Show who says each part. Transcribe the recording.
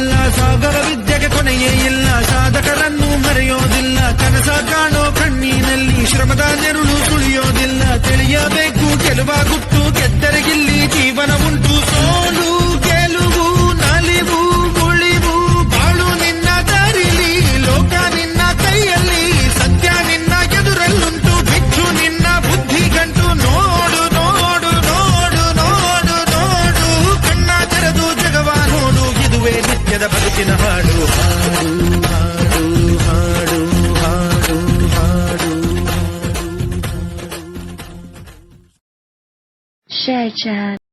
Speaker 1: ಇಲ್ಲ, ಸಾಗರ ವಿದ್ಯೆಗೆ ಕೊನೆಯೇ ಇಲ್ಲ, ಸಾಧಕರನ್ನು ಮರೆಯೋದಿಲ್ಲ, ಕನಸ ಕಾಣೋ ಕಣ್ಣಿನಲ್ಲಿ ಶ್ರಮದ ನೆರಳು ಸುಳಿಯೋದಿಲ್ಲ. ತಿಳಿಯಬೇಕು ಗೆಲುವ ಗುಟ್ಟು, ಗೆದ್ದರೆಗಿಲ್ಲಿ ಜೀವನ ಉಂಟು. ಸೋಲು ಗೆಲುವು ನಲಿವು ಉಳಿವು ಬಾಳು ನಿನ್ನ ದಾರಿಲಿ, ಲೋಕ ನಿನ್ನ ಕೈಯಲ್ಲಿ, ಸತ್ಯ ನಿನ್ನ ಎದುರಲ್ಲುಂಟು. ಬಿಚ್ಚು ನಿನ್ನ ಬುದ್ಧಿ ಗಂಟು, ನೋಡು ನೋಡು ನೋಡು ನೋಡು ನೋಡು, ಕಣ್ಣ ತೆರೆದು ಜಗವ ನೋಡು. ಇದುವೇ ನಿತ್ಯದ ಬದುಕಿನ ಹಾಡು. ಹಾಡು ಹಾಡು ಹಾಡು ಹಾಡು ಹಾಡು.
Speaker 2: Share chat.